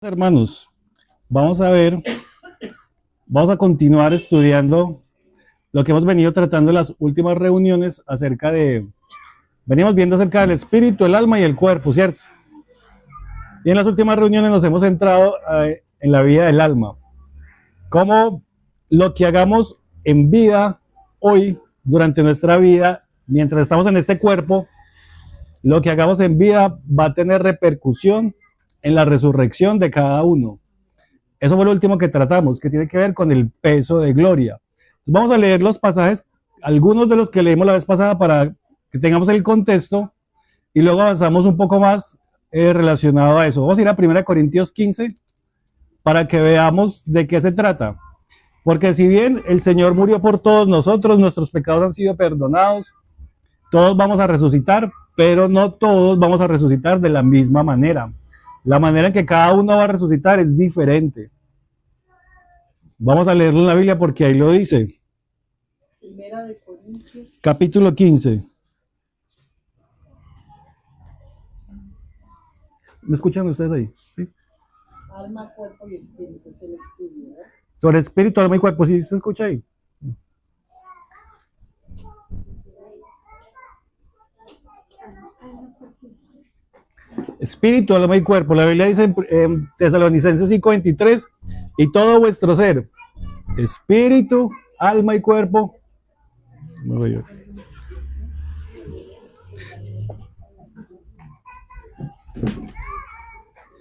Hermanos, vamos a ver, vamos a continuar estudiando lo que hemos venido tratando en las últimas reuniones venimos viendo acerca del espíritu, el alma y el cuerpo, ¿cierto? Y en las últimas reuniones nos hemos centrado en la vida del alma, cómo lo que hagamos en vida hoy, durante nuestra vida, mientras estamos en este cuerpo, lo que hagamos en vida va a tener repercusión en la resurrección de cada uno. Eso fue lo último que tratamos, que tiene que ver con el peso de gloria. Entonces vamos a leer los pasajes, algunos de los que leímos la vez pasada para que tengamos el contexto y luego avanzamos un poco más relacionado a eso. Vamos a ir a 1 Corintios 15 para que veamos de qué se trata. Porque si bien el Señor murió por todos nosotros, nuestros pecados han sido perdonados, todos vamos a resucitar, pero no todos vamos a resucitar de la misma manera. La manera en que cada uno va a resucitar es diferente. Vamos a leerlo en la Biblia porque ahí lo dice. Primera de Corintios. Capítulo 15. ¿Me escuchan ustedes ahí? ¿Sí? Alma, cuerpo y espíritu, es el estudio, ¿no? Sobre espíritu, alma y cuerpo, ¿sí se escucha ahí? Espíritu, alma y cuerpo. La Biblia dice en Tesalonicenses 5:23, y todo vuestro ser, espíritu, alma y cuerpo.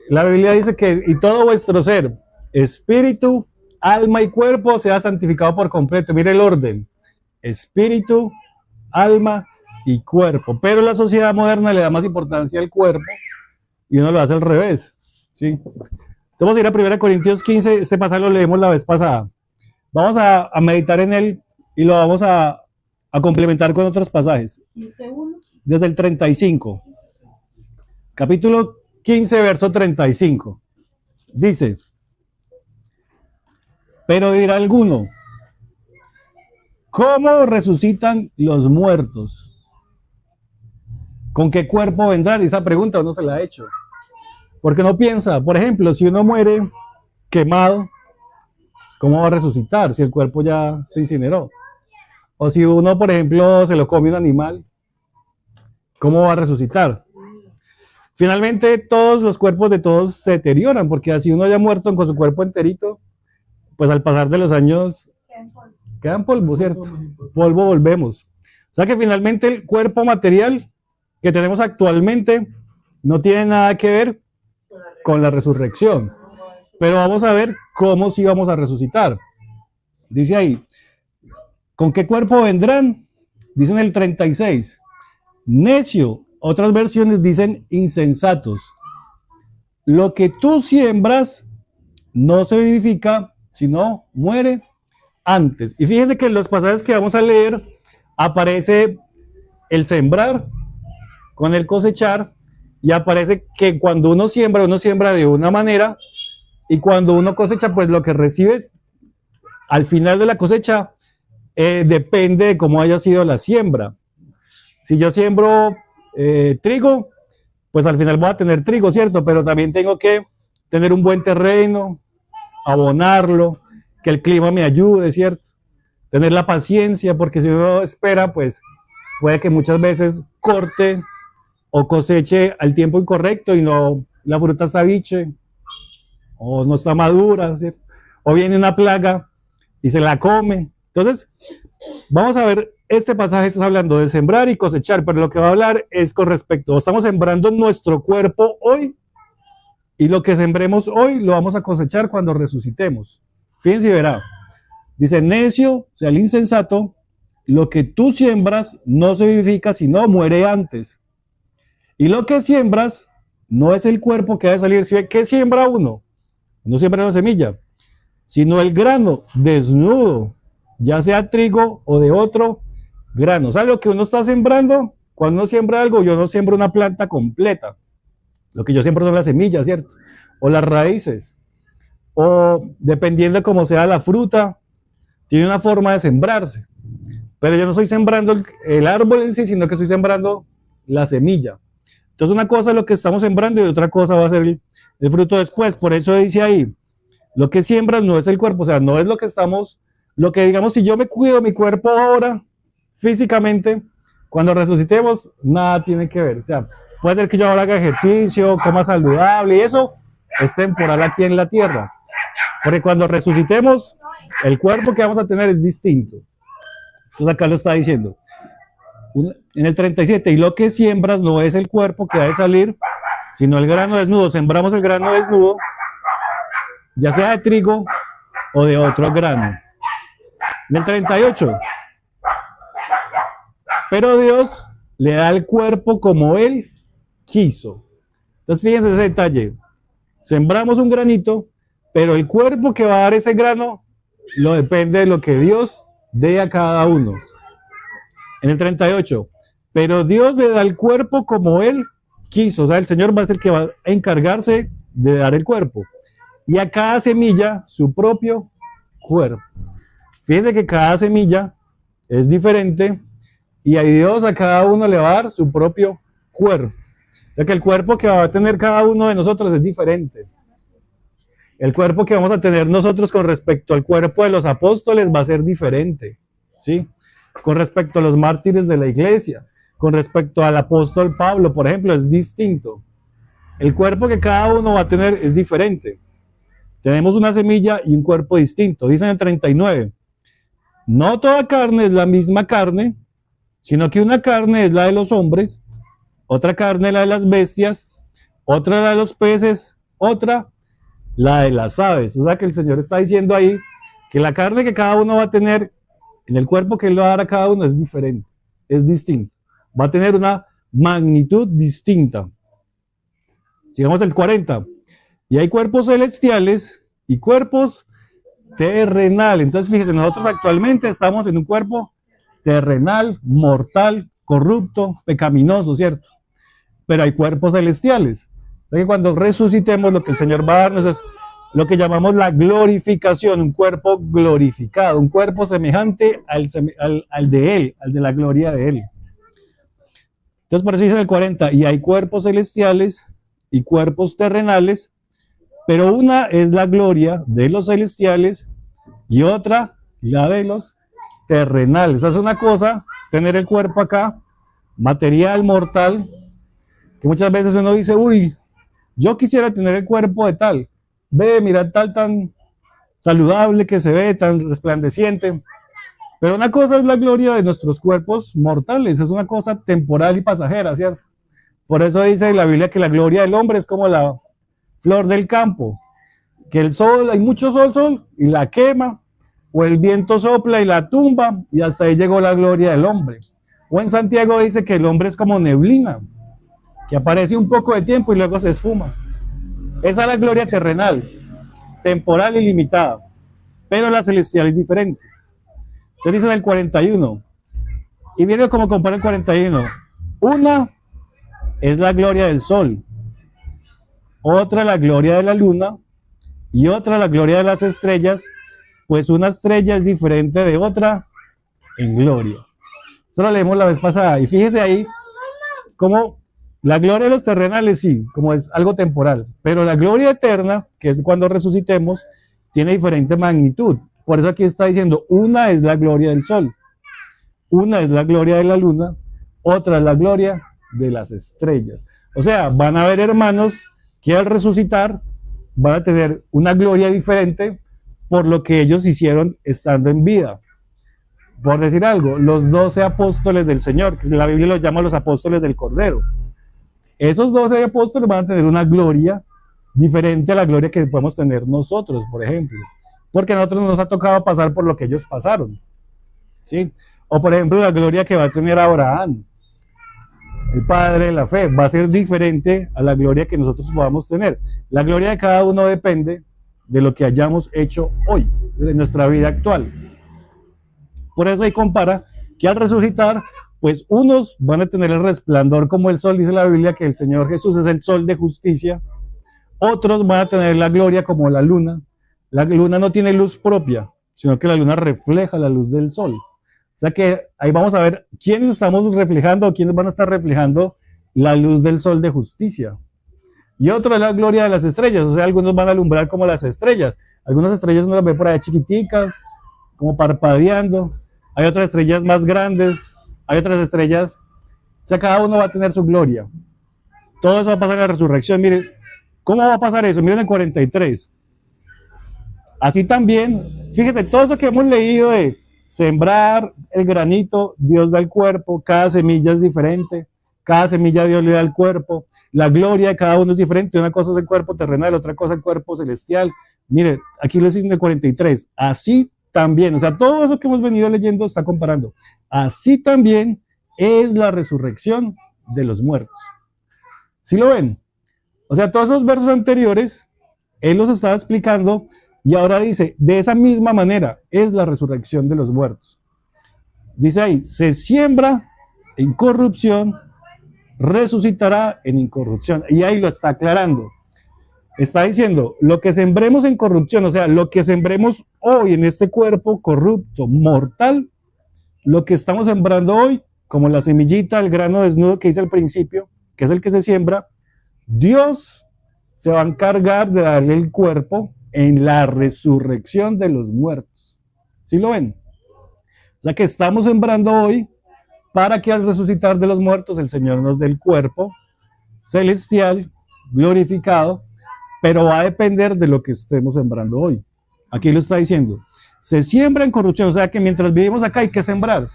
La Biblia dice que y todo vuestro ser, espíritu, alma y cuerpo sea santificado por completo. Mire el orden: espíritu, alma y cuerpo. Pero la sociedad moderna le da más importancia al cuerpo y uno lo hace al revés, ¿sí? Entonces vamos a ir a 1 Corintios 15, este pasaje lo leemos la vez pasada. Vamos a meditar en él y lo vamos a complementar con otros pasajes. Desde el 35. Capítulo 15, verso 35. Dice: pero dirá alguno, ¿cómo resucitan los muertos? ¿Con qué cuerpo vendrán? Y esa pregunta uno se la ha hecho. Porque no piensa, por ejemplo, si uno muere quemado, ¿cómo va a resucitar si el cuerpo ya se incineró? O si uno, por ejemplo, se lo come un animal, ¿cómo va a resucitar? Finalmente, todos los cuerpos de todos se deterioran, porque así uno haya muerto con su cuerpo enterito, pues al pasar de los años quedan polvo, ¿cierto? Polvo volvemos. O sea que finalmente el cuerpo material que tenemos actualmente no tiene nada que ver con la resurrección. Pero vamos a ver cómo sí vamos a resucitar. Dice ahí, ¿con qué cuerpo vendrán? Dicen el 36. Necio. Otras versiones dicen insensatos. Lo que tú siembras no se vivifica, sino muere antes. Y fíjense que en los pasajes que vamos a leer aparece el sembrar con el cosechar, y aparece que cuando uno siembra de una manera, y cuando uno cosecha, pues lo que recibes al final de la cosecha depende de cómo haya sido la siembra. Si yo siembro trigo, pues al final voy a tener trigo, ¿cierto? Pero también tengo que tener un buen terreno, abonarlo, que el clima me ayude, ¿cierto? Tener la paciencia, porque si uno espera, pues puede que muchas veces corte o coseche al tiempo incorrecto y no, la fruta está biche, o no está madura, ¿cierto? O viene una plaga y se la come. Entonces, vamos a ver, este pasaje está hablando de sembrar y cosechar, pero lo que va a hablar es con respecto, estamos sembrando nuestro cuerpo hoy, y lo que sembremos hoy lo vamos a cosechar cuando resucitemos. Fíjense y verá. Dice, necio, o sea, el insensato, lo que tú siembras no se vivifica, sino muere antes. Y lo que siembras no es el cuerpo que ha de salir. ¿Qué siembra uno? No siembra una semilla, sino el grano desnudo, ya sea trigo o de otro grano. ¿Sabes lo que uno está sembrando? Cuando uno siembra algo, yo no siembro una planta completa. Lo que yo siembro son las semillas, ¿cierto? O las raíces. O dependiendo de cómo sea la fruta, tiene una forma de sembrarse. Pero yo no estoy sembrando el árbol en sí, sino que estoy sembrando la semilla. Entonces una cosa es lo que estamos sembrando y otra cosa va a ser el fruto después. Por eso dice ahí, lo que siembras no es el cuerpo, o sea, no es lo que estamos, lo que digamos, si yo me cuido mi cuerpo ahora, físicamente, cuando resucitemos, nada tiene que ver. O sea, puede ser que yo ahora haga ejercicio, coma saludable, y eso es temporal aquí en la tierra. Porque cuando resucitemos, el cuerpo que vamos a tener es distinto. Entonces acá lo está diciendo. En el 37, y lo que siembras no es el cuerpo que ha de salir, sino el grano desnudo. Sembramos el grano desnudo, ya sea de trigo o de otro grano. En el 38, pero Dios le da el cuerpo como Él quiso. Entonces fíjense ese detalle. Sembramos un granito, pero el cuerpo que va a dar ese grano lo depende de lo que Dios dé a cada uno. En el 38, pero Dios le da el cuerpo como Él quiso. O sea, el Señor va a ser el que va a encargarse de dar el cuerpo. Y a cada semilla su propio cuerpo. Fíjense que cada semilla es diferente y a Dios a cada uno le va a dar su propio cuerpo. O sea que el cuerpo que va a tener cada uno de nosotros es diferente. El cuerpo que vamos a tener nosotros con respecto al cuerpo de los apóstoles va a ser diferente, ¿sí? Con respecto a los mártires de la iglesia, con respecto al apóstol Pablo, por ejemplo, es distinto. El cuerpo que cada uno va a tener es diferente. Tenemos una semilla y un cuerpo distinto. Dice en el 39, no toda carne es la misma carne, sino que una carne es la de los hombres, otra carne la de las bestias, otra la de los peces, otra la de las aves. O sea que el Señor está diciendo ahí que la carne que cada uno va a tener en el cuerpo que Él va a dar a cada uno es diferente, es distinto. Va a tener una magnitud distinta. Sigamos el 40. Y hay cuerpos celestiales y cuerpos terrenales. Entonces fíjense, nosotros actualmente estamos en un cuerpo terrenal, mortal, corrupto, pecaminoso, ¿cierto? Pero hay cuerpos celestiales. Que cuando resucitemos, lo que el Señor va a darnos es lo que llamamos la glorificación, un cuerpo glorificado, un cuerpo semejante al de Él, al de la gloria de Él. Entonces por eso dice en el 40, y hay cuerpos celestiales y cuerpos terrenales, pero una es la gloria de los celestiales y otra la de los terrenales. O sea, es una cosa, es tener el cuerpo acá, material, mortal, que muchas veces uno dice, uy, yo quisiera tener el cuerpo de tal, ve, mira tal tan saludable que se ve, tan resplandeciente. Pero una cosa es la gloria de nuestros cuerpos mortales, es una cosa temporal y pasajera, ¿cierto? Por eso dice la Biblia que la gloria del hombre es como la flor del campo, que el sol, hay mucho sol, y la quema, o el viento sopla y la tumba, y hasta ahí llegó la gloria del hombre. O en Santiago dice que el hombre es como neblina, que aparece un poco de tiempo y luego se esfuma. Esa es la gloria terrenal, temporal y limitada, pero la celestial es diferente. Entonces dice en el 41, y miren cómo compara el 41, una es la gloria del sol, otra la gloria de la luna, y otra la gloria de las estrellas, pues una estrella es diferente de otra en gloria. Eso lo leemos la vez pasada, y fíjese ahí cómo la gloria de los terrenales sí, como es algo temporal, pero la gloria eterna, que es cuando resucitemos, tiene diferente magnitud. Por eso aquí está diciendo, una es la gloria del sol, una es la gloria de la luna, otra es la gloria de las estrellas. O sea, van a haber hermanos que al resucitar van a tener una gloria diferente por lo que ellos hicieron estando en vida. Por decir algo, los 12 apóstoles del Señor, que la Biblia los llama los apóstoles del Cordero. Esos 12 apóstoles van a tener una gloria diferente a la gloria que podemos tener nosotros, por ejemplo. Porque a nosotros nos ha tocado pasar por lo que ellos pasaron, ¿sí? O por ejemplo, la gloria que va a tener Abraham, el padre de la fe, va a ser diferente a la gloria que nosotros podamos tener. La gloria de cada uno depende de lo que hayamos hecho hoy, de nuestra vida actual. Por eso ahí compara que al resucitar, pues unos van a tener el resplandor como el sol, dice la Biblia que el Señor Jesús es el sol de justicia. Otros van a tener la gloria como la luna. La luna no tiene luz propia, sino que la luna refleja la luz del sol. O sea que ahí vamos a ver quiénes estamos reflejando o quiénes van a estar reflejando la luz del sol de justicia. Y otro es la gloria de las estrellas, o sea, algunos van a alumbrar como las estrellas. Algunas estrellas uno las ve por ahí chiquiticas, como parpadeando. Hay otras estrellas más grandes, hay otras estrellas, o sea, cada uno va a tener su gloria. Todo eso va a pasar en la resurrección. Miren, ¿cómo va a pasar eso? Miren el 43. Así también, fíjense, todo eso que hemos leído de sembrar el granito, Dios da el cuerpo, cada semilla es diferente, cada semilla Dios le da el cuerpo, la gloria de cada uno es diferente, una cosa es el cuerpo terrenal, otra cosa es el cuerpo celestial. Mire, aquí lo dice en el 43, así también, o sea, todo eso que hemos venido leyendo está comparando, así también es la resurrección de los muertos. ¿Sí lo ven? O sea, todos esos versos anteriores, él los estaba explicando y ahora dice, de esa misma manera es la resurrección de los muertos. Dice ahí, se siembra en corrupción, resucitará en incorrupción. Y ahí lo está aclarando. Está diciendo, lo que sembremos en corrupción, o sea, lo que sembremos hoy en este cuerpo corrupto, mortal, lo que estamos sembrando hoy, como la semillita, el grano desnudo que hice al principio, que es el que se siembra, Dios se va a encargar de darle el cuerpo en la resurrección de los muertos. ¿Sí lo ven? O sea que estamos sembrando hoy para que al resucitar de los muertos el Señor nos dé el cuerpo celestial, glorificado, pero va a depender de lo que estemos sembrando hoy. Aquí lo está diciendo. Se siembra en corrupción, o sea que mientras vivimos acá hay que sembrar.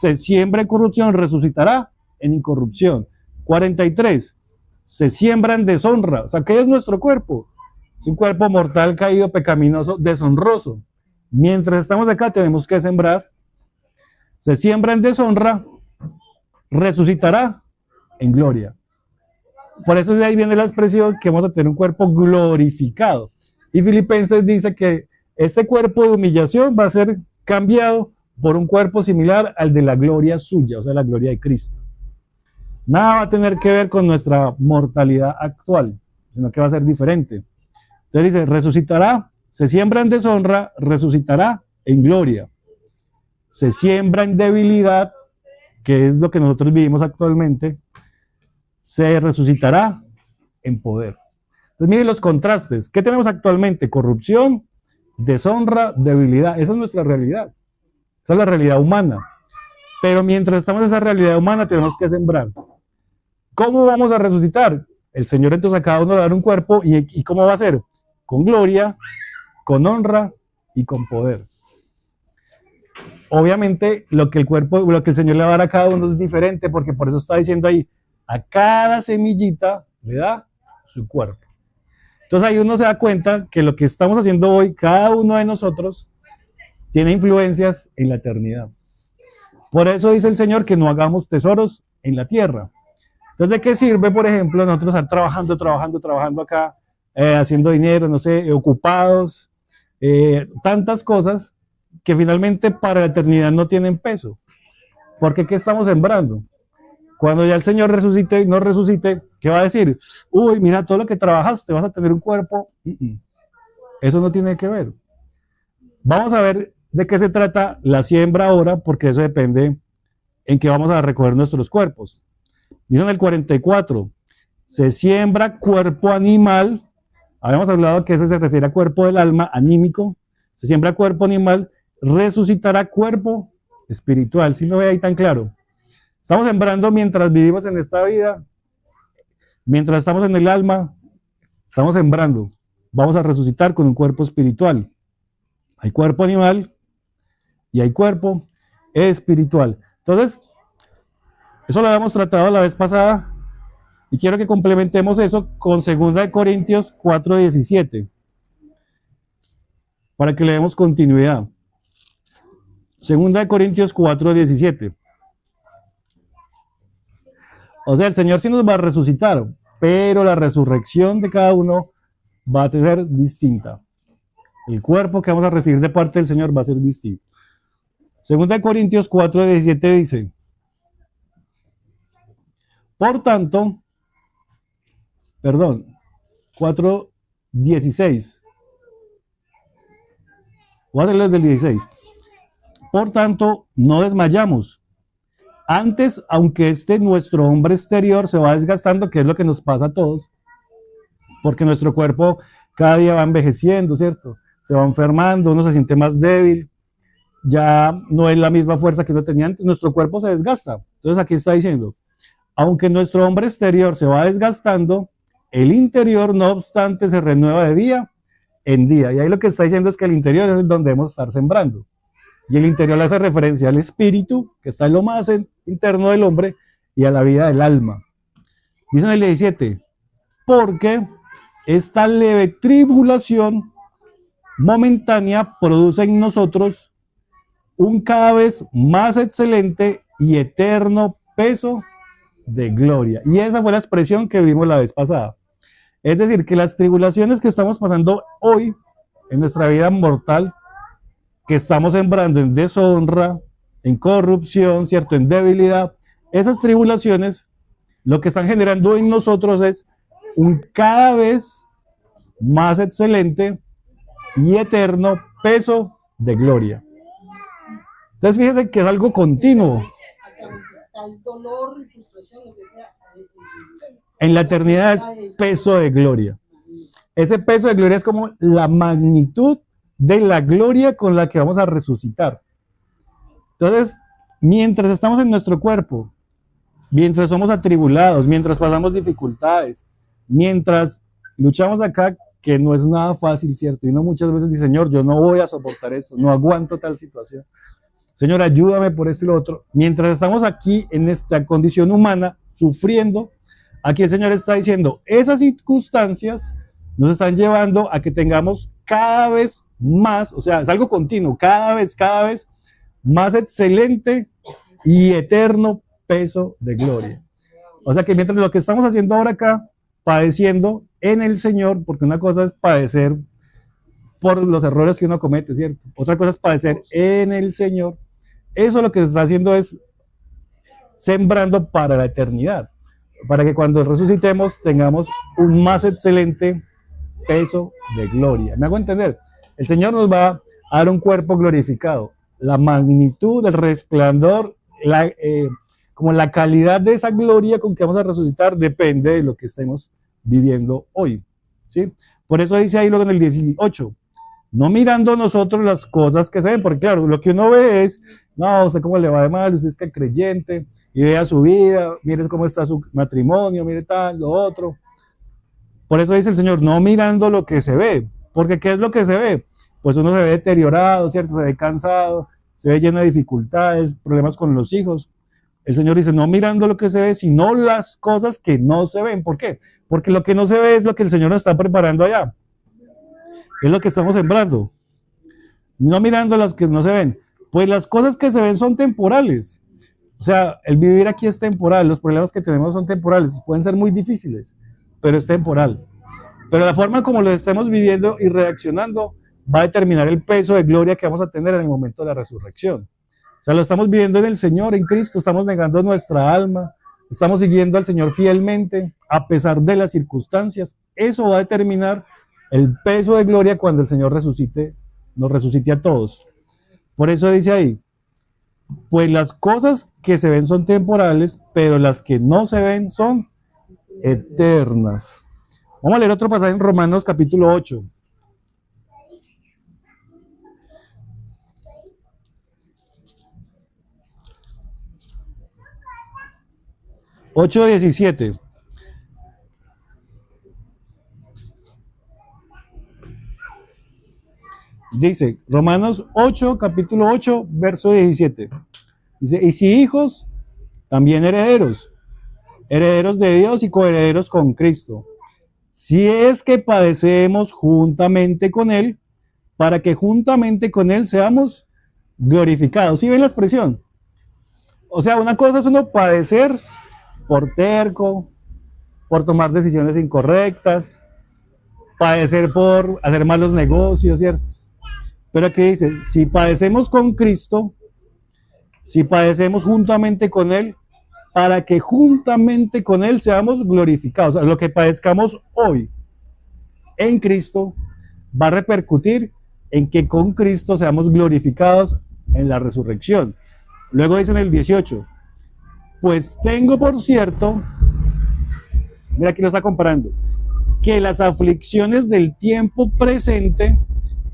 Se siembra en corrupción, resucitará en incorrupción. 43. Se siembra en deshonra, o sea, ¿qué es nuestro cuerpo? Es un cuerpo mortal, caído, pecaminoso, deshonroso. Mientras estamos acá tenemos que sembrar. Se siembra en deshonra, resucitará en gloria. Por eso de ahí viene la expresión que vamos a tener un cuerpo glorificado. Y Filipenses dice que este cuerpo de humillación va a ser cambiado por un cuerpo similar al de la gloria suya, o sea, la gloria de Cristo. Nada va a tener que ver con nuestra mortalidad actual, sino que va a ser diferente. Entonces dice, resucitará, se siembra en deshonra, resucitará en gloria. Se siembra en debilidad, que es lo que nosotros vivimos actualmente, se resucitará en poder. Entonces miren los contrastes. ¿Qué tenemos actualmente? Corrupción, deshonra, debilidad. Esa es nuestra realidad. Esa es la realidad humana. Pero mientras estamos en esa realidad humana tenemos que sembrar. ¿Cómo vamos a resucitar? El Señor entonces a cada uno le va a dar un cuerpo y ¿cómo va a ser? Con gloria, con honra y con poder. Obviamente lo que el Señor le va a dar a cada uno es diferente, porque por eso está diciendo ahí, a cada semillita le da su cuerpo. Entonces ahí uno se da cuenta que lo que estamos haciendo hoy, cada uno de nosotros, tiene influencias en la eternidad. Por eso dice el Señor que no hagamos tesoros en la tierra. Entonces, ¿de qué sirve, por ejemplo, nosotros estar trabajando acá, haciendo dinero, no sé, ocupados, tantas cosas que finalmente para la eternidad no tienen peso? Porque ¿qué estamos sembrando? Cuando ya el Señor resucite, no resucite, ¿qué va a decir? Uy, mira, todo lo que trabajaste, vas a tener un cuerpo. Eso no tiene que ver. Vamos a ver de qué se trata la siembra ahora, porque eso depende en qué vamos a recoger nuestros cuerpos. Dice en el 44, se siembra cuerpo animal. Habíamos hablado que ese se refiere a cuerpo del alma, anímico. Se siembra cuerpo animal, resucitará cuerpo espiritual. ¿Sí lo ve ahí tan claro? Estamos sembrando mientras vivimos en esta vida, mientras estamos en el alma, estamos sembrando. Vamos a resucitar con un cuerpo espiritual. Hay cuerpo animal y hay cuerpo espiritual. Entonces, eso lo habíamos tratado la vez pasada y quiero que complementemos eso con 2 Corintios 4:17 para que le demos continuidad. 2 Corintios 4:17. O sea, el Señor sí nos va a resucitar, pero la resurrección de cada uno va a ser distinta. El cuerpo que vamos a recibir de parte del Señor va a ser distinto. 2 Corintios 4:17 dice, por tanto, 4:16. Voy a hacerlo desde el 16. Por tanto, no desmayamos. Antes, aunque nuestro hombre exterior se va desgastando, que es lo que nos pasa a todos, porque nuestro cuerpo cada día va envejeciendo, ¿cierto? Se va enfermando, uno se siente más débil, ya no es la misma fuerza que uno tenía antes, nuestro cuerpo se desgasta. Entonces aquí está diciendo, aunque nuestro hombre exterior se va desgastando, el interior, no obstante, se renueva de día en día. Y ahí lo que está diciendo es que el interior es donde debemos estar sembrando. Y el interior le hace referencia al espíritu, que está en lo más interno del hombre, y a la vida del alma. Dice en el 17, porque esta leve tribulación momentánea produce en nosotros un cada vez más excelente y eterno peso de gloria. Y esa fue la expresión que vimos la vez pasada. Es decir, que las tribulaciones que estamos pasando hoy en nuestra vida mortal, que estamos sembrando en deshonra, en corrupción, ¿cierto? En debilidad, esas tribulaciones lo que están generando en nosotros es un cada vez más excelente y eterno peso de gloria. Entonces fíjense que es algo continuo. Tal dolor, frustración, lo que sea. En la eternidad es peso de gloria. Ese peso de gloria es como la magnitud de la gloria con la que vamos a resucitar. Entonces, mientras estamos en nuestro cuerpo, mientras somos atribulados, mientras pasamos dificultades, mientras luchamos acá, que no es nada fácil, ¿cierto? Y uno muchas veces dice, Señor, yo no voy a soportar esto, no aguanto tal situación. Señor, ayúdame por esto y lo otro. Mientras estamos aquí en esta condición humana, sufriendo, aquí el Señor está diciendo, esas circunstancias nos están llevando a que tengamos cada vez más, o sea, es algo continuo, cada vez más excelente y eterno peso de gloria. O sea que mientras lo que estamos haciendo ahora acá, padeciendo en el Señor, porque una cosa es padecer por los errores que uno comete, ¿cierto? Otra cosa es padecer en el Señor. Eso lo que se está haciendo es sembrando para la eternidad, para que cuando resucitemos tengamos un más excelente peso de gloria. ¿Me hago entender? El Señor nos va a dar un cuerpo glorificado. La magnitud, el resplandor, como la calidad de esa gloria con que vamos a resucitar depende de lo que estemos viviendo hoy, ¿sí? Por eso dice ahí luego en el 18, no mirando nosotros las cosas que se ven, porque claro, lo que uno ve es, no, usted cómo le va de mal, usted es que es creyente, y vea su vida, mire cómo está su matrimonio, mire tal, lo otro. Por eso dice el Señor, no mirando lo que se ve, porque ¿qué es lo que se ve? Pues uno se ve deteriorado, ¿cierto? Se ve cansado, se ve lleno de dificultades, problemas con los hijos. El Señor dice, no mirando lo que se ve, sino las cosas que no se ven. ¿Por qué? Porque lo que no se ve es lo que el Señor nos está preparando allá. Es lo que estamos sembrando. No mirando las que no se ven. Pues las cosas que se ven son temporales. O sea, el vivir aquí es temporal. Los problemas que tenemos son temporales. Pueden ser muy difíciles, pero es temporal. Pero la forma como lo estemos viviendo y reaccionando va a determinar el peso de gloria que vamos a tener en el momento de la resurrección. O sea, lo estamos viviendo en el Señor, en Cristo, estamos negando nuestra alma, estamos siguiendo al Señor fielmente, a pesar de las circunstancias. Eso va a determinar el peso de gloria cuando el Señor resucite, nos resucite a todos. Por eso dice ahí, pues las cosas que se ven son temporales, pero las que no se ven son eternas. Vamos a leer otro pasaje en Romanos capítulo 8. Ocho 17. Dice, Romanos 8, capítulo 8, verso 17. Dice, y si hijos, también herederos, herederos de Dios y coherederos con Cristo. Si es que padecemos juntamente con Él, para que juntamente con Él seamos glorificados. ¿Sí ven la expresión? O sea, una cosa es uno padecer por terco, por tomar decisiones incorrectas, padecer por hacer malos negocios, ¿cierto? Pero aquí dice, si padecemos con Cristo, si padecemos juntamente con Él, para que juntamente con Él seamos glorificados. O sea, lo que padezcamos hoy en Cristo va a repercutir en que con Cristo seamos glorificados en la resurrección. Luego dice en el 18, Pues tengo por cierto, mira aquí lo está comparando, que las aflicciones del tiempo presente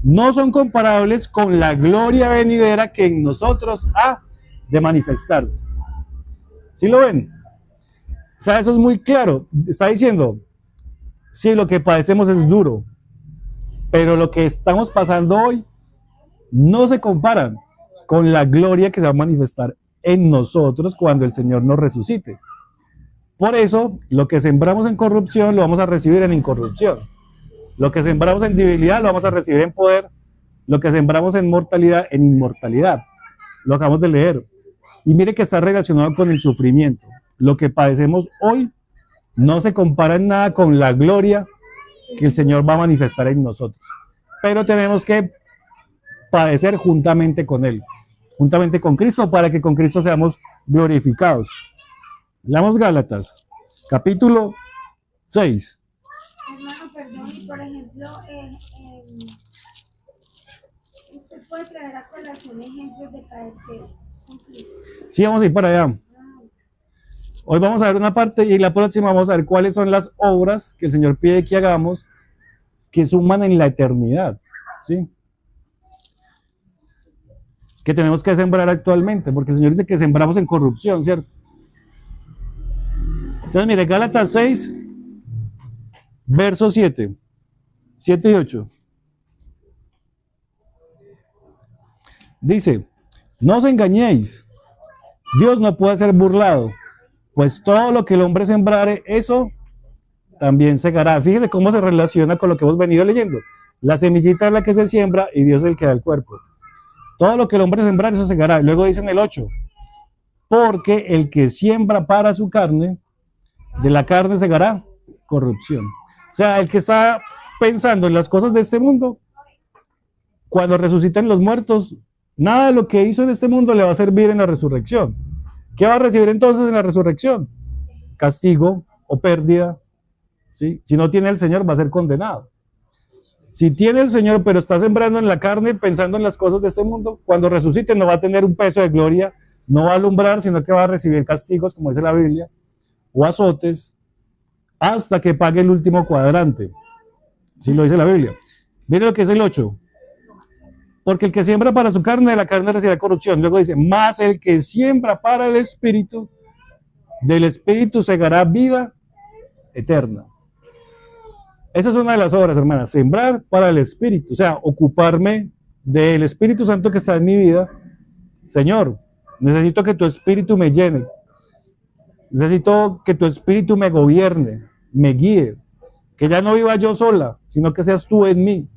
no son comparables con la gloria venidera que en nosotros ha de manifestarse. ¿Sí lo ven? O sea, eso es muy claro. Está diciendo, sí, lo que padecemos es duro, pero lo que estamos pasando hoy no se comparan con la gloria que se va a manifestar en nosotros cuando el Señor nos resucite. Por eso, lo que sembramos en corrupción lo vamos a recibir en incorrupción. Lo que sembramos en debilidad lo vamos a recibir en poder. Lo que sembramos en mortalidad, en inmortalidad. Lo acabamos de leer. Y mire que está relacionado con el sufrimiento. Lo que padecemos hoy no se compara en nada con la gloria que el Señor va a manifestar en nosotros. Pero tenemos que padecer juntamente con Él, juntamente con Cristo, para que con Cristo seamos glorificados. Leamos Gálatas, capítulo 6. Hermano, perdón, y por ejemplo, usted puede traer a colación ejemplos de padecer con Cristo. Sí, vamos a ir para allá. Hoy vamos a ver una parte y la próxima vamos a ver cuáles son las obras que el Señor pide que hagamos que suman en la eternidad, ¿sí? Que tenemos que sembrar actualmente, porque el Señor dice que sembramos en corrupción, ¿cierto? Entonces, mire, Gálatas 6, versos 7 y 8. Dice, no os engañéis, Dios no puede ser burlado, pues todo lo que el hombre sembrare, eso también segará. Fíjese cómo se relaciona con lo que hemos venido leyendo. La semillita es la que se siembra y Dios es el que da el cuerpo. Todo lo que el hombre sembrare, eso segará. Luego dice en el 8, porque el que siembra para su carne, de la carne segará corrupción. O sea, el que está pensando en las cosas de este mundo, cuando resucitan los muertos, nada de lo que hizo en este mundo le va a servir en la resurrección. ¿Qué va a recibir entonces en la resurrección? Castigo o pérdida, ¿sí? Si no tiene el Señor, va a ser condenado. Si tiene el Señor, pero está sembrando en la carne, pensando en las cosas de este mundo, cuando resucite no va a tener un peso de gloria, no va a alumbrar, sino que va a recibir castigos, como dice la Biblia, o azotes, hasta que pague el último cuadrante. Sí lo dice la Biblia. Mire lo que es el 8. Porque el que siembra para su carne, de la carne recibirá corrupción. Luego dice, más el que siembra para el Espíritu, del Espíritu segará vida eterna. Esa es una de las obras, hermanas, sembrar para el Espíritu, o sea, ocuparme del Espíritu Santo que está en mi vida. Señor, necesito que tu Espíritu me llene, necesito que tu Espíritu me gobierne, me guíe, que ya no viva yo sola, sino que seas tú en mí,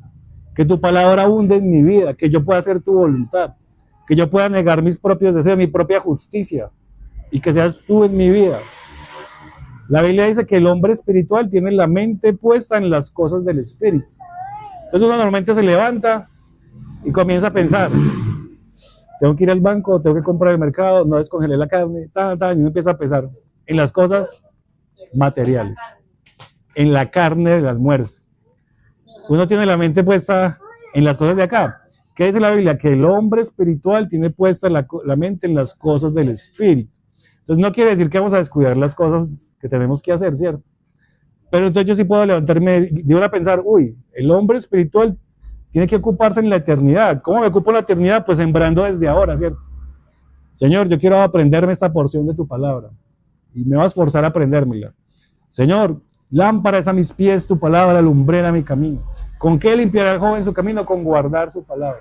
que tu palabra abunde en mi vida, que yo pueda hacer tu voluntad, que yo pueda negar mis propios deseos, mi propia justicia, y que seas tú en mi vida. La Biblia dice que el hombre espiritual tiene la mente puesta en las cosas del Espíritu. Entonces uno normalmente se levanta y comienza a pensar, tengo que ir al banco, tengo que comprar el mercado, no descongelé la carne, y uno empieza a pensar en las cosas materiales, en la carne del almuerzo. Uno tiene la mente puesta en las cosas de acá. ¿Qué dice la Biblia? Que el hombre espiritual tiene puesta la mente en las cosas del Espíritu. Entonces no quiere decir que vamos a descuidar las cosas que tenemos que hacer, ¿cierto? Pero entonces yo sí puedo levantarme de una a pensar, el hombre espiritual tiene que ocuparse en la eternidad. ¿Cómo me ocupo en la eternidad? Pues sembrando desde ahora, ¿cierto? Señor, yo quiero aprenderme esta porción de tu palabra y me vas a esforzar a aprendérmela. Señor, lámpara es a mis pies tu palabra, lumbrera mi camino. ¿Con qué limpiará el joven su camino? Con guardar su palabra.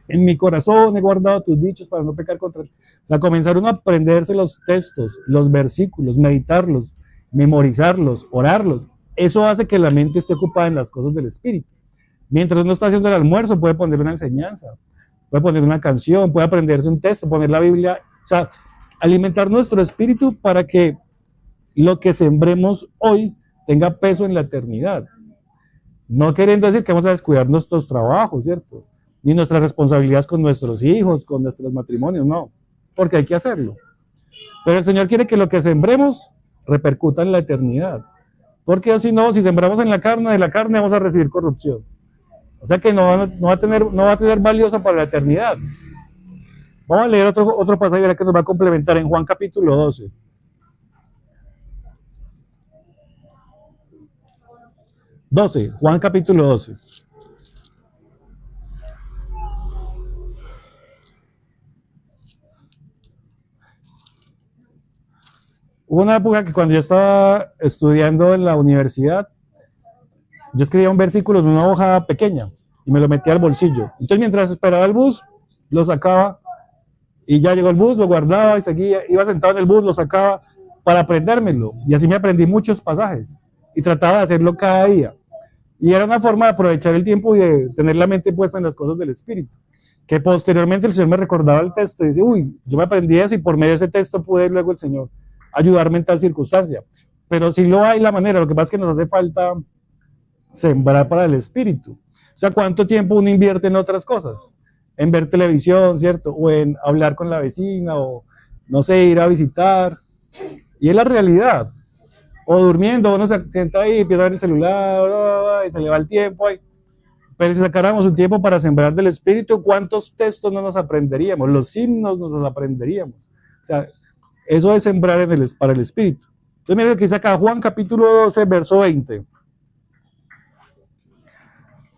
En mi corazón he guardado tus dichos para no pecar contra ti. O sea, comenzar uno a aprenderse los textos, los versículos, meditarlos, memorizarlos, orarlos. Eso hace que la mente esté ocupada en las cosas del Espíritu. Mientras uno está haciendo el almuerzo, puede poner una enseñanza, puede poner una canción, puede aprenderse un texto, poner la Biblia. O sea, alimentar nuestro espíritu para que lo que sembremos hoy tenga peso en la eternidad. No queriendo decir que vamos a descuidar nuestros trabajos, ¿cierto? Ni nuestras responsabilidades con nuestros hijos, con nuestros matrimonios, no, porque hay que hacerlo. Pero el Señor quiere que lo que sembremos repercuta en la eternidad, porque si no, si sembramos en la carne, de la carne vamos a recibir corrupción. O sea que no va a tener valiosa para la eternidad. Vamos a leer otro pasaje que nos va a complementar en Juan capítulo 12. Juan capítulo 12. Hubo una época que cuando yo estaba estudiando en la universidad, yo escribía un versículo en una hoja pequeña y me lo metía al bolsillo. Entonces mientras esperaba el bus, lo sacaba y ya llegó el bus, lo guardaba y seguía, iba sentado en el bus, lo sacaba para aprendérmelo. Y así me aprendí muchos pasajes y trataba de hacerlo cada día. Y era una forma de aprovechar el tiempo y de tener la mente puesta en las cosas del Espíritu. Que posteriormente el Señor me recordaba el texto y dice, uy, yo me aprendí eso y por medio de ese texto pude luego el Señor ayudarme en tal circunstancia. Pero sí lo hay la manera, lo que pasa es que nos hace falta sembrar para el Espíritu. O sea, ¿cuánto tiempo uno invierte en otras cosas? En ver televisión, ¿cierto? O en hablar con la vecina, o no sé, ir a visitar. Y es la realidad. O durmiendo, uno se sienta ahí, empieza a ver el celular, y se le va el tiempo ahí. Pero si sacáramos un tiempo para sembrar del Espíritu, ¿cuántos textos no nos aprenderíamos? Los himnos nos los aprenderíamos. O sea, eso es sembrar para el Espíritu. Entonces, miren lo que dice acá, Juan capítulo 12, verso 20.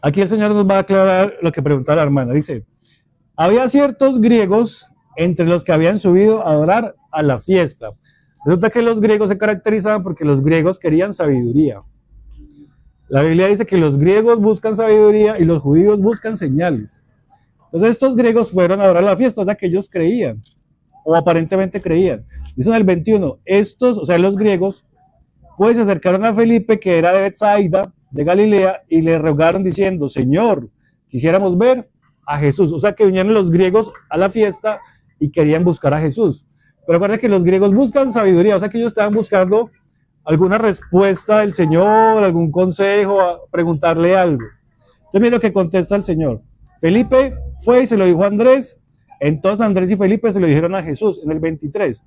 Aquí el Señor nos va a aclarar lo que preguntaba la hermana. Dice, había ciertos griegos entre los que habían subido a adorar a la fiesta. Resulta que los griegos se caracterizaban porque los griegos querían sabiduría. La Biblia dice que los griegos buscan sabiduría y los judíos buscan señales. Entonces estos griegos fueron a adorar a la fiesta, o sea que ellos creían, o aparentemente creían. Dice en el 21, estos, o sea los griegos, pues se acercaron a Felipe, que era de Betsaida, de Galilea, y le rogaron diciendo, Señor, quisiéramos ver a Jesús. O sea que vinieron los griegos a la fiesta y querían buscar a Jesús. Pero recuerda que los griegos buscan sabiduría, o sea que ellos estaban buscando alguna respuesta del Señor, algún consejo, a preguntarle algo. Entonces mira lo que contesta el Señor. Felipe fue y se lo dijo a Andrés, entonces Andrés y Felipe se lo dijeron a Jesús, en el 23.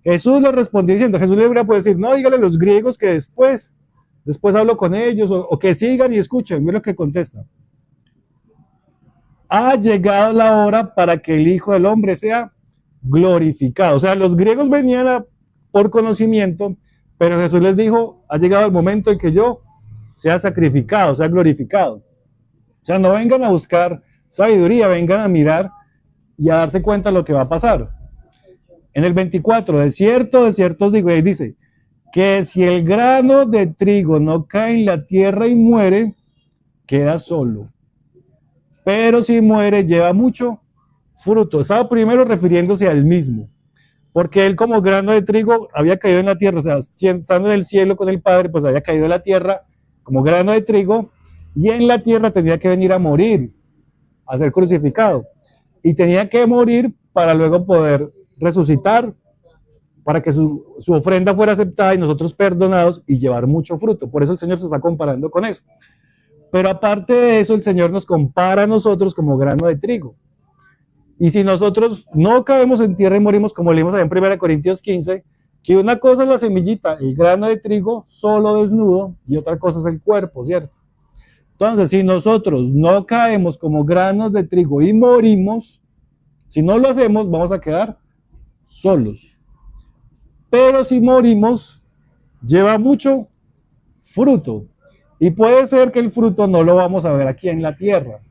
Jesús le respondió diciendo, Jesús le hubiera podido decir, no, dígale a los griegos que después hablo con ellos, o que sigan y escuchen. Mira lo que contesta. Ha llegado la hora para que el Hijo del Hombre sea glorificado. O sea, los griegos venían por conocimiento, pero Jesús les dijo, ha llegado el momento en que yo sea sacrificado, sea glorificado. O sea, no vengan a buscar sabiduría, vengan a mirar y a darse cuenta de lo que va a pasar. En el 24, de cierto os digo, y dice, que si el grano de trigo no cae en la tierra y muere, queda solo. Pero si muere, lleva mucho fruto. Estaba primero refiriéndose al mismo, porque él como grano de trigo había caído en la tierra, o sea, estando en el cielo con el Padre, pues había caído en la tierra como grano de trigo, y en la tierra tenía que venir a morir, a ser crucificado, y tenía que morir para luego poder resucitar, para que su ofrenda fuera aceptada y nosotros perdonados y llevar mucho fruto. Por eso el Señor se está comparando con eso. Pero aparte de eso, el Señor nos compara a nosotros como grano de trigo. Y si nosotros no caemos en tierra y morimos, como leímos allá en 1 Corintios 15, que una cosa es la semillita, el grano de trigo solo desnudo, y otra cosa es el cuerpo, ¿cierto? Entonces, si nosotros no caemos como granos de trigo y morimos, si no lo hacemos, vamos a quedar solos. Pero si morimos, lleva mucho fruto. Y puede ser que el fruto no lo vamos a ver aquí en la tierra.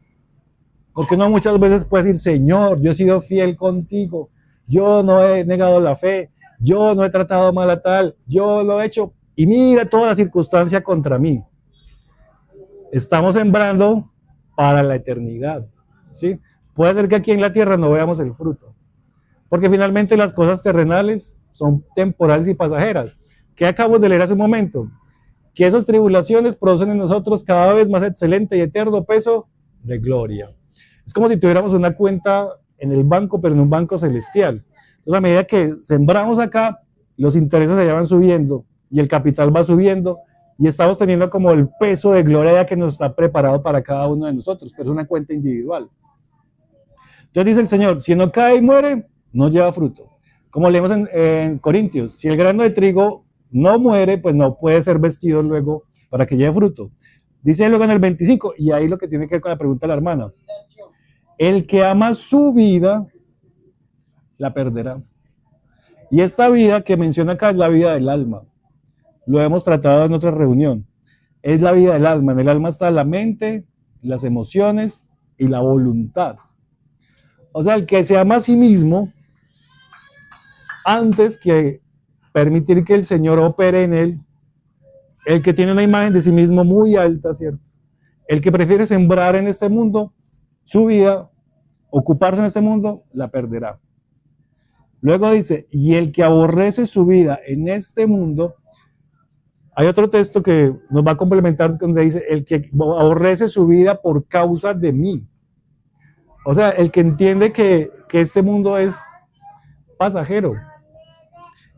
Porque uno muchas veces puede decir, Señor, yo he sido fiel contigo, yo no he negado la fe, yo no he tratado mal a tal, yo lo he hecho, y mira toda la circunstancia contra mí. Estamos sembrando para la eternidad, ¿sí? Puede ser que aquí en la tierra no veamos el fruto, porque finalmente las cosas terrenales son temporales y pasajeras. ¿Qué acabo de leer hace un momento? Que esas tribulaciones producen en nosotros cada vez más excelente y eterno peso de gloria. Es como si tuviéramos una cuenta en el banco, pero en un banco celestial. Entonces, a medida que sembramos acá, los intereses allá van subiendo y el capital va subiendo y estamos teniendo como el peso de gloria que nos está preparado para cada uno de nosotros, pero es una cuenta individual. Entonces dice el Señor, si no cae y muere, no lleva fruto. Como leemos en Corintios, si el grano de trigo no muere, pues no puede ser vestido luego para que lleve fruto. Dice luego en el 25, y ahí lo que tiene que ver con la pregunta de la hermana. El que ama su vida, la perderá. Y esta vida que menciona acá es la vida del alma. Lo hemos tratado en otra reunión. Es la vida del alma. En el alma está la mente, las emociones y la voluntad. O sea, el que se ama a sí mismo, antes que permitir que el Señor opere en él, el que tiene una imagen de sí mismo muy alta, ¿cierto? El que prefiere sembrar en este mundo su vida, ocuparse en este mundo, la perderá. Luego dice, y el que aborrece su vida en este mundo, hay otro texto que nos va a complementar donde dice, el que aborrece su vida por causa de mí. O sea, el que entiende que este mundo es pasajero,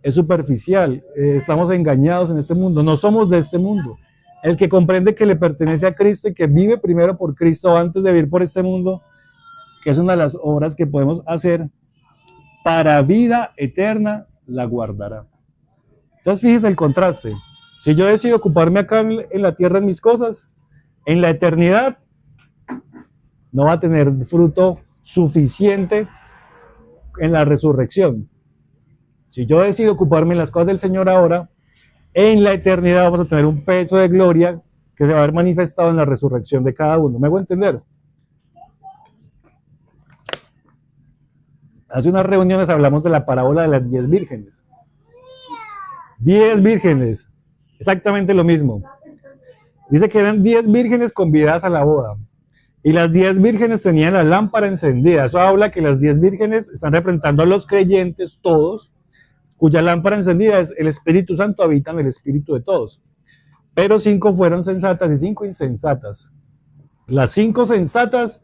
es superficial, estamos engañados en este mundo, no somos de este mundo. El que comprende que le pertenece a Cristo y que vive primero por Cristo antes de vivir por este mundo, que es una de las obras que podemos hacer para vida eterna, la guardará. Entonces fíjese el contraste. Si yo decido ocuparme acá en la tierra en mis cosas, en la eternidad no va a tener fruto suficiente en la resurrección. Si yo decido ocuparme en las cosas del Señor ahora, en la eternidad vamos a tener un peso de gloria que se va a ver manifestado en la resurrección de cada uno. ¿Me hago entender? Hace unas reuniones hablamos de la parábola de las 10 vírgenes. 10 vírgenes, exactamente lo mismo. Dice que eran 10 vírgenes convidadas a la boda. Y las 10 vírgenes tenían la lámpara encendida. Eso habla que las 10 vírgenes están representando a los creyentes todos, cuya lámpara encendida es el Espíritu Santo, habita en el espíritu de todos. Pero 5 fueron sensatas y 5 insensatas. Las 5 sensatas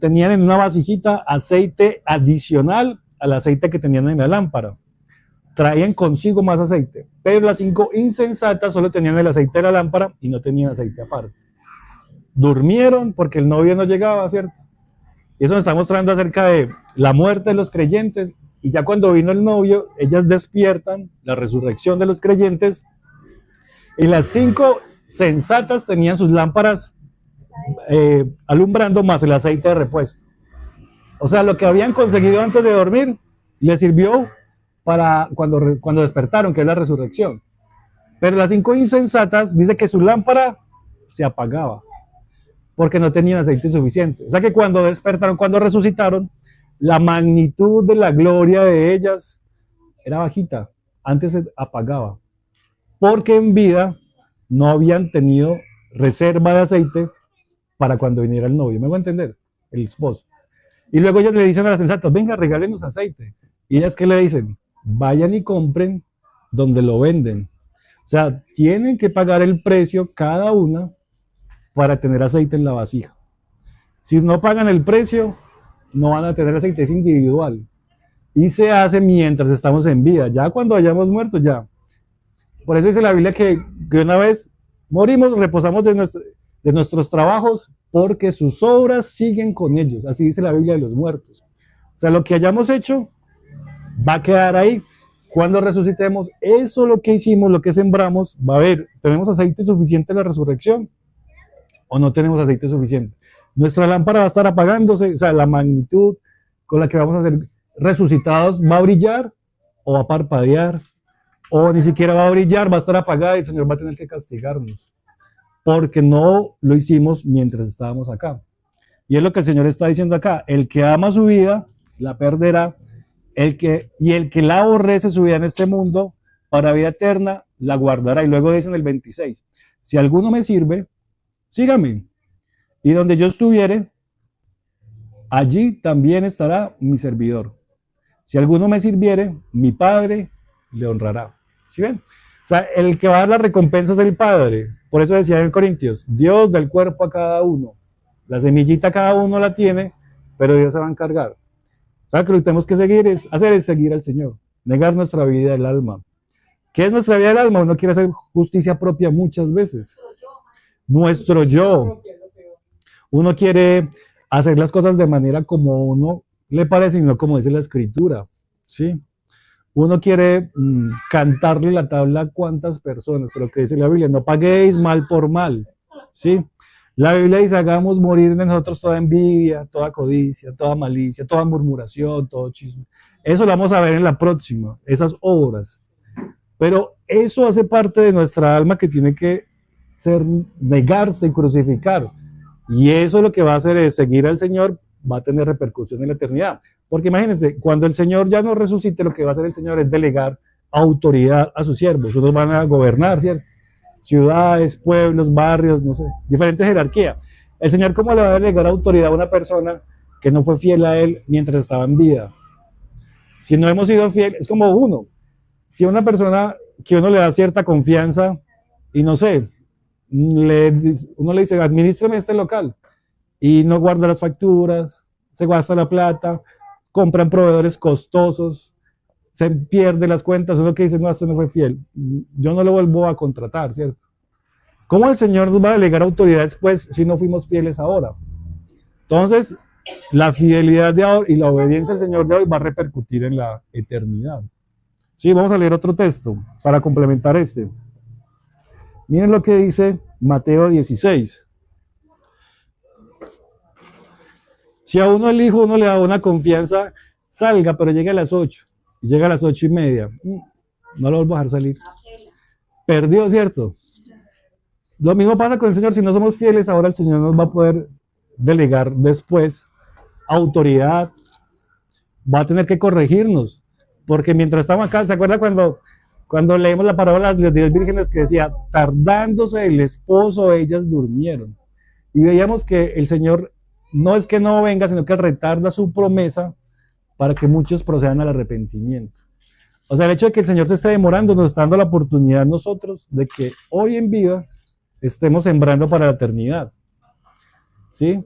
tenían en una vasijita aceite adicional al aceite que tenían en la lámpara. Traían consigo más aceite. Pero las 5 insensatas solo tenían el aceite de la lámpara y no tenían aceite aparte. Durmieron porque el novio no llegaba, ¿cierto? Y eso nos está mostrando acerca de la muerte de los creyentes. Y ya cuando vino el novio, ellas despiertan, la resurrección de los creyentes. Y las 5 sensatas tenían sus lámparas alumbrando más el aceite de repuesto. O sea, lo que habían conseguido antes de dormir les sirvió para cuando despertaron, que es la resurrección. Pero las 5 insensatas dice que su lámpara se apagaba porque no tenían aceite suficiente. O sea que cuando despertaron, cuando resucitaron, la magnitud de la gloria de ellas era bajita, antes se apagaba, porque en vida no habían tenido reserva de aceite para cuando viniera el novio. ¿Me voy a entender? El esposo. Y luego ellas le dicen a las sensatas, venga, regálenos aceite. Y ellas, ¿qué le dicen? Vayan y compren donde lo venden. O sea, tienen que pagar el precio cada una para tener aceite en la vasija. Si no pagan el precio, no van a tener aceite, es individual. Y se hace mientras estamos en vida. Ya cuando hayamos muerto, ya. Por eso dice la Biblia que una vez morimos, reposamos de nuestros trabajos, porque sus obras siguen con ellos. Así dice la Biblia de los muertos. O sea, lo que hayamos hecho va a quedar ahí. Cuando resucitemos, eso lo que hicimos, lo que sembramos, va a ver, ¿tenemos aceite suficiente en la resurrección? ¿O no tenemos aceite suficiente? Nuestra lámpara va a estar apagándose, o sea, la magnitud con la que vamos a ser resucitados va a brillar o va a parpadear, o ni siquiera va a brillar, va a estar apagada y el Señor va a tener que castigarnos, porque no lo hicimos mientras estábamos acá. Y es lo que el Señor está diciendo acá, el que ama su vida, la perderá, el que la aborrece su vida en este mundo, para vida eterna, la guardará. Y luego dice en el 26, si alguno me sirve, sígame, y donde yo estuviere, allí también estará mi servidor. Si alguno me sirviere, mi Padre le honrará. ¿Sí ven? O sea, el que va a dar la recompensa es el Padre. Por eso decía en Corintios, Dios da el cuerpo a cada uno. La semillita cada uno la tiene, pero Dios se va a encargar. O sea, que lo que tenemos que seguir es seguir al Señor, negar nuestra vida del alma. ¿Qué es nuestra vida del alma? Uno quiere hacer justicia propia muchas veces. Nuestro yo. Uno quiere hacer las cosas de manera como uno le parece y no como dice la Escritura, ¿sí? Uno quiere cantarle la tabla a cuantas personas, pero que dice la Biblia, no paguéis mal por mal, ¿sí? La Biblia dice, hagamos morir de nosotros toda envidia, toda codicia, toda malicia, toda murmuración, todo chisme. Eso lo vamos a ver en la próxima, esas obras. Pero eso hace parte de nuestra alma que tiene que ser, negarse y crucificar. Y eso lo que va a hacer es seguir al Señor, va a tener repercusión en la eternidad. Porque imagínense, cuando el Señor ya no resucite, lo que va a hacer el Señor es delegar autoridad a sus siervos. Unos van a gobernar, ¿cierto? Ciudades, pueblos, barrios, no sé, diferentes jerarquías. El Señor, ¿cómo le va a delegar autoridad a una persona que no fue fiel a Él mientras estaba en vida? Si no hemos sido fieles, es como uno. Si una persona que uno le da cierta confianza y no sé, uno le dice, administrame este local y no guarda las facturas, se gasta la plata, compran proveedores costosos, se pierde las cuentas, uno que dice, no, esto no fue fiel, yo no lo vuelvo a contratar, ¿cierto? ¿Cómo el Señor nos va a delegar autoridad después si no fuimos fieles ahora? Entonces, la fidelidad de ahora y la obediencia al Señor de hoy va a repercutir en la eternidad. Sí, vamos a leer otro texto para complementar este. Miren lo que dice Mateo 16. Si a uno el hijo uno le da una confianza, salga, pero llegue a las 8. Y llega a las 8:30. No lo vuelvo a dejar salir. Perdió, ¿cierto? Lo mismo pasa con el Señor. Si no somos fieles, ahora el Señor nos va a poder delegar después autoridad. Va a tener que corregirnos. Porque mientras estamos acá, ¿se acuerda cuando leímos la parábola de las 10 vírgenes que decía, tardándose el esposo, ellas durmieron? Y veíamos que el Señor no es que no venga, sino que retarda su promesa para que muchos procedan al arrepentimiento. O sea, el hecho de que el Señor se esté demorando nos está dando la oportunidad a nosotros de que hoy en vida estemos sembrando para la eternidad. ¿Sí?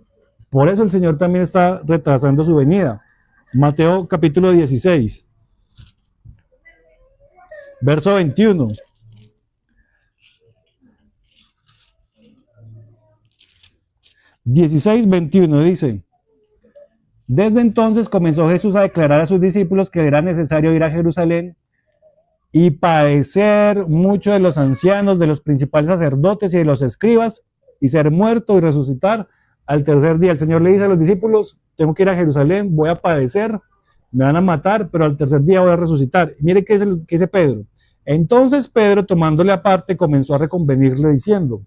Por eso el Señor también está retrasando su venida. Mateo capítulo 16. Verso 21. Dice: desde entonces comenzó Jesús a declarar a sus discípulos que era necesario ir a Jerusalén y padecer mucho de los ancianos, de los principales sacerdotes y de los escribas, y ser muerto y resucitar al tercer día. El Señor le dice a los discípulos, tengo que ir a Jerusalén, voy a padecer, me van a matar, pero al tercer día voy a resucitar. Y mire qué dice Pedro. Entonces Pedro, tomándole aparte, comenzó a reconvenirle diciendo,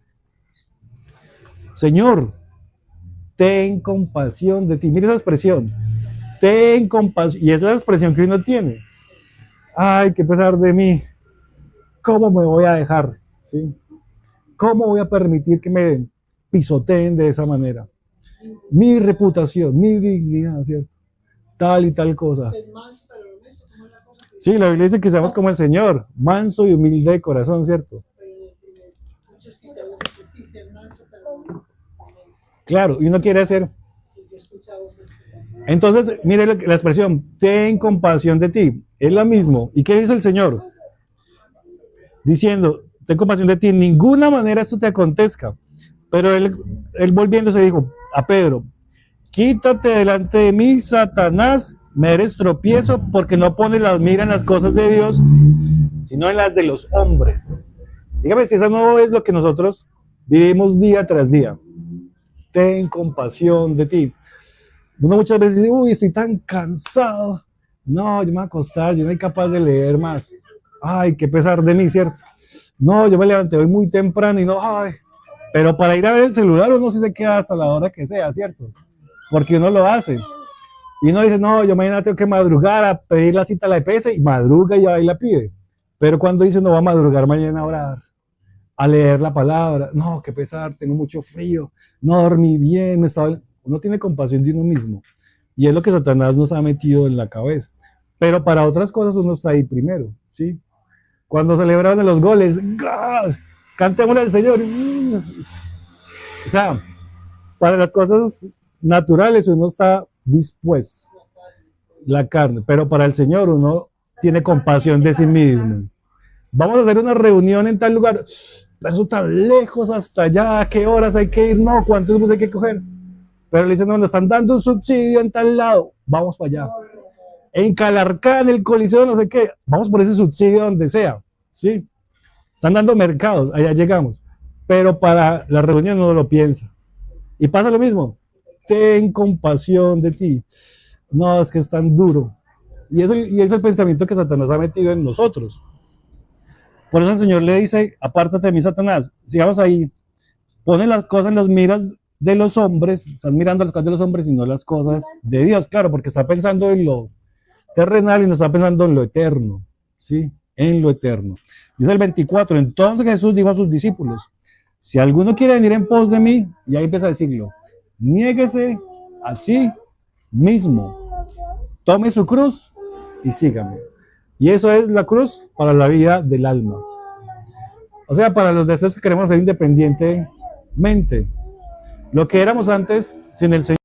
Señor, ten compasión de ti. Mire esa expresión, ten compasión, y es la expresión que uno tiene. Ay, qué pesar de mí, ¿cómo me voy a dejar? ¿Sí? ¿Cómo voy a permitir que me pisoteen de esa manera? Mi reputación, mi dignidad, ¿cierto? Tal y tal cosa. Sí, la Biblia dice que seamos como el Señor, manso y humilde de corazón, ¿cierto? Claro, y uno quiere hacer. Entonces, mire la expresión, ten compasión de ti, es la misma. ¿Y qué dice el Señor? Diciendo, ten compasión de ti, en ninguna manera esto te acontezca. Pero él volviéndose dijo a Pedro, quítate delante de mí, Satanás, me eres tropiezo porque no pones las miras en las cosas de Dios, sino en las de los hombres. Dígame si eso no es lo que nosotros vivimos día tras día. Ten compasión de ti. Uno muchas veces dice, uy, estoy tan cansado. No, yo me voy a acostar, yo no soy capaz de leer más. Ay, qué pesar de mí, ¿cierto? No, yo me levanté hoy muy temprano y no, ay. Pero para ir a ver el celular uno sí se queda hasta la hora que sea, ¿cierto? Porque uno lo hace. Y uno dice, no, yo mañana tengo que madrugar a pedir la cita a la EPS y madruga y ahí la pide. Pero cuando dice uno va a madrugar mañana a orar, a leer la palabra, no, qué pesar, tengo mucho frío, no dormí bien, uno tiene compasión de uno mismo. Y es lo que Satanás nos ha metido en la cabeza. Pero para otras cosas uno está ahí primero, ¿sí? Cuando celebraron los goles, ¡gol! Cantémosle al Señor. O sea, para las cosas naturales uno está dispuesto, la carne, pero para el Señor uno tiene compasión de sí mismo. Vamos a hacer una reunión en tal lugar, pero eso tan lejos hasta allá, ¿a qué horas hay que ir? No, ¿cuántos bus hay que coger? Pero le dicen, no, nos están dando un subsidio en tal lado, vamos para allá. En Calarcá, en el Coliseo, no sé qué, vamos por ese subsidio donde sea, ¿sí? Están dando mercados, allá llegamos. Pero para la reunión no lo piensa. Y pasa lo mismo, ten compasión de ti. No, es que es tan duro. y es el pensamiento que Satanás ha metido en nosotros. Por eso el Señor le dice, apártate de mí, Satanás. Sigamos ahí. Pone las cosas en las miras de los hombres, estás mirando las cosas de los hombres y no las cosas de Dios, claro, porque está pensando en lo terrenal y no está pensando en lo eterno, ¿sí? En lo eterno. Dice el 24, entonces Jesús dijo a sus discípulos, si alguno quiere venir en pos de mí, y ahí empieza a decirlo, niéguese a sí mismo, tome su cruz y sígame. Y eso es la cruz para la vida del alma. O sea, para los deseos que queremos ser independientemente. Lo que éramos antes sin el Señor.